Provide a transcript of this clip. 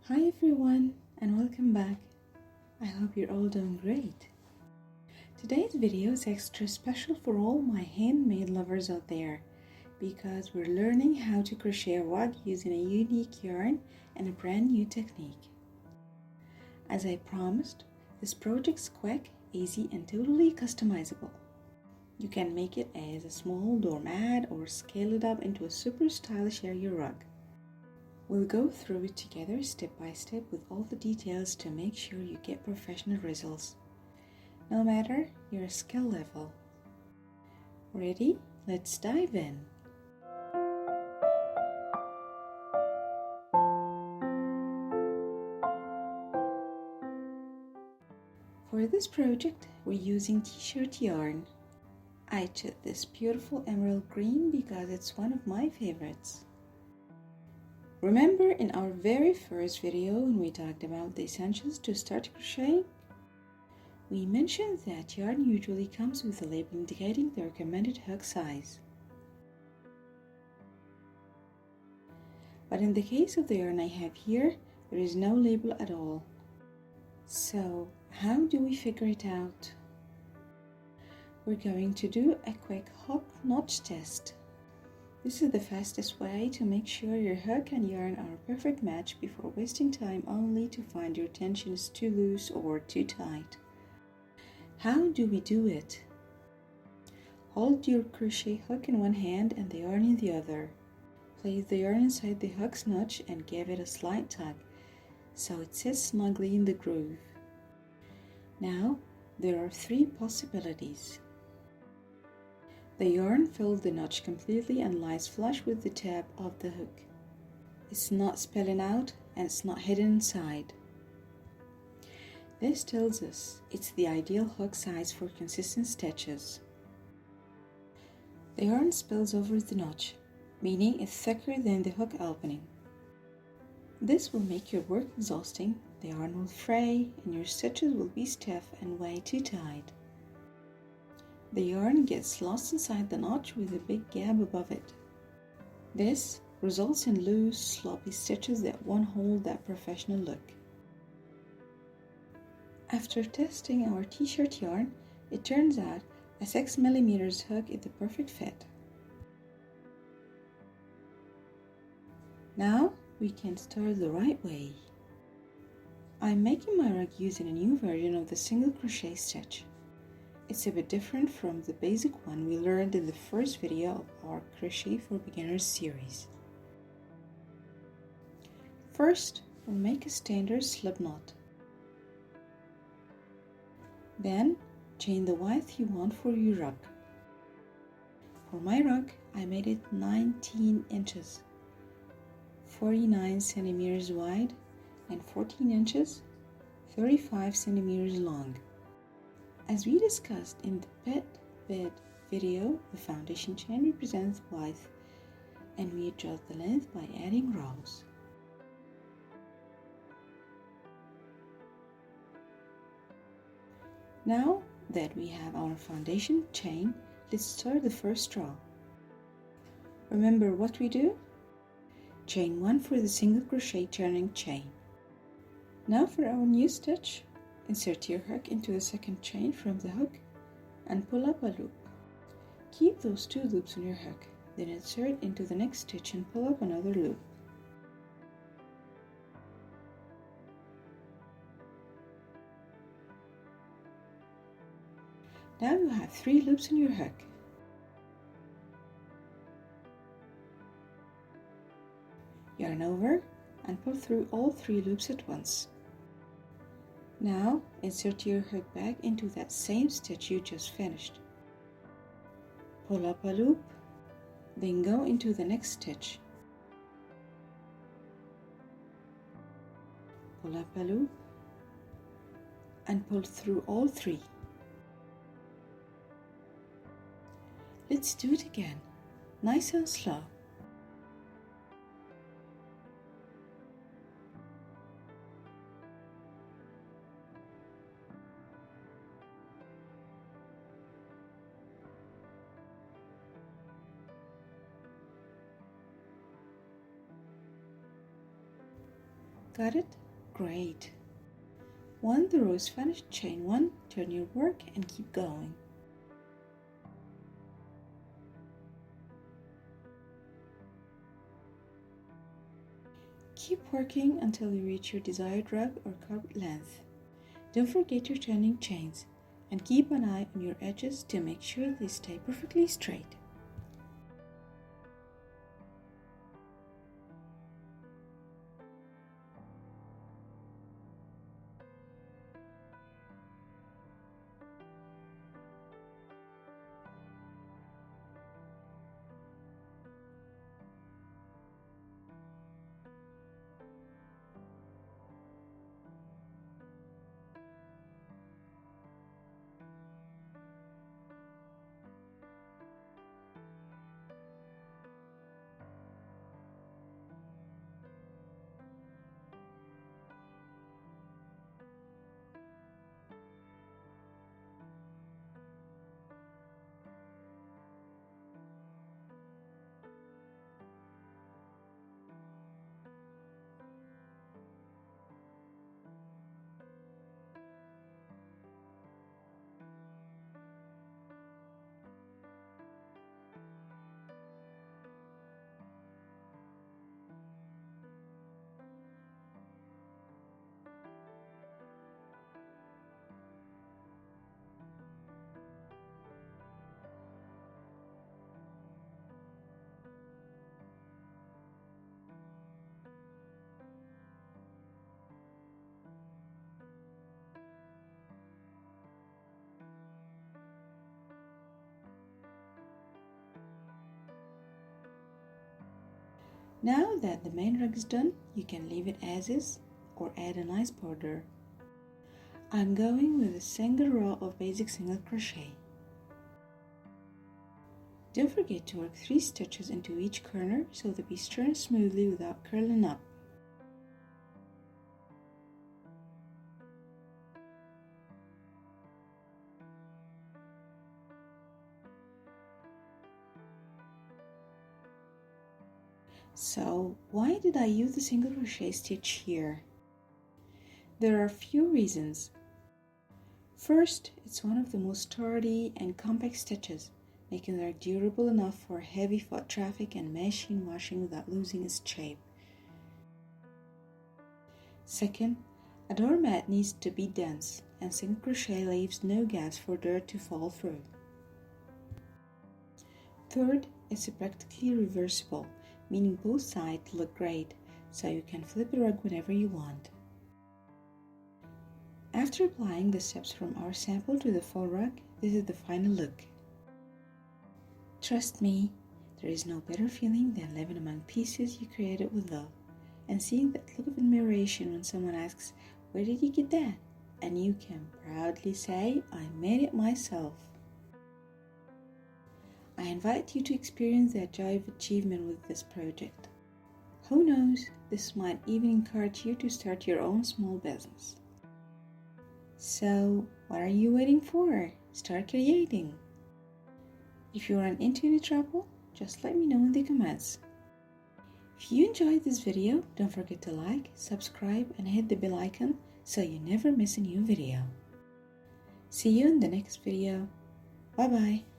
Hi everyone and welcome back. I hope you're all doing great. Today's video is extra special for all my handmade lovers out there because we're learning how to crochet a rug using a unique yarn and a brand new technique. As I promised, this project's quick, easy and totally customizable. You can make it as a small doormat or scale it up into a super stylish area rug. We'll go through it together step by step with all the details to make sure you get professional results, no matter your skill level. Ready? Let's dive in. For this project, we're using t-shirt yarn. I chose this beautiful emerald green because it's one of my favorites. Remember in our very first video when we talked about the essentials to start crocheting? We mentioned that yarn usually comes with a label indicating the recommended hook size. But in the case of the yarn I have here, there is no label at all. So how do we figure it out? We're going to do a quick hook notch test. This is the fastest way to make sure your hook and yarn are a perfect match before wasting time only to find your tension is too loose or too tight. How do we do it? Hold your crochet hook in one hand and the yarn in the other. Place the yarn inside the hook's notch and give it a slight tug so it sits snugly in the groove. Now, there are three possibilities. The yarn fills the notch completely and lies flush with the tip of the hook. It's not spilling out and it's not hidden inside. This tells us it's the ideal hook size for consistent stitches. The yarn spills over the notch, meaning it's thicker than the hook opening. This will make your work exhausting, the yarn will fray, and your stitches will be stiff and way too tight. The yarn gets lost inside the notch with a big gap above it. This results in loose, sloppy stitches that won't hold that professional look. After testing our t-shirt yarn, it turns out a 6mm hook is the perfect fit. Now we can start the right way. I'm making my rug using a new version of the single crochet stitch. It's a bit different from the basic one we learned in the first video of our Crochet for Beginners series. First, we'll make a standard slip knot. Then, chain the width you want for your rug. For my rug, I made it 19 inches, 49 centimeters wide, and 14 inches, 35 centimeters long. As we discussed in the pet bed video, the foundation chain represents width and we adjust the length by adding rows. Now that we have our foundation chain, let's start the first row. Remember what we do? Chain 1 for the single crochet turning chain. Now for our new stitch, insert your hook into the second chain from the hook and pull up a loop. Keep those two loops on your hook, then insert into the next stitch and pull up another loop. Now you have 3 loops on your hook. Yarn over and pull through all 3 loops at once. Now, insert your hook back into that same stitch you just finished. Pull up a loop, then go into the next stitch. Pull up a loop and pull through all 3. Let's do it again, nice and slow. Got it? Great. When the row is finished, chain 1, turn your work and keep going. Keep working until you reach your desired rug or carpet length. Don't forget your turning chains and keep an eye on your edges to make sure they stay perfectly straight. Now that the main rug is done, you can leave it as is or add a nice border. I'm going with a single row of basic single crochet. Don't forget to work 3 stitches into each corner so the piece turns smoothly without curling up. So, why did I use the single crochet stitch here? There are a few reasons. First, it's one of the most sturdy and compact stitches, making it durable enough for heavy foot traffic and machine washing without losing its shape. Second, a doormat needs to be dense, and single crochet leaves no gaps for dirt to fall through. Third, it's practically reversible, meaning both sides look great, so you can flip the rug whenever you want. After applying the steps from our sample to the full rug, this is the final look. Trust me, there is no better feeling than living among pieces you created with love, and seeing that look of admiration when someone asks, "Where did you get that?" And you can proudly say, "I made it myself." I invite you to experience that joy of achievement with this project. Who knows, this might even encourage you to start your own small business. So, what are you waiting for? Start creating. If you run into any trouble, just let me know in the comments. If you enjoyed this video, don't forget to like, subscribe, and hit the bell icon so you never miss a new video. See you in the next video. Bye bye.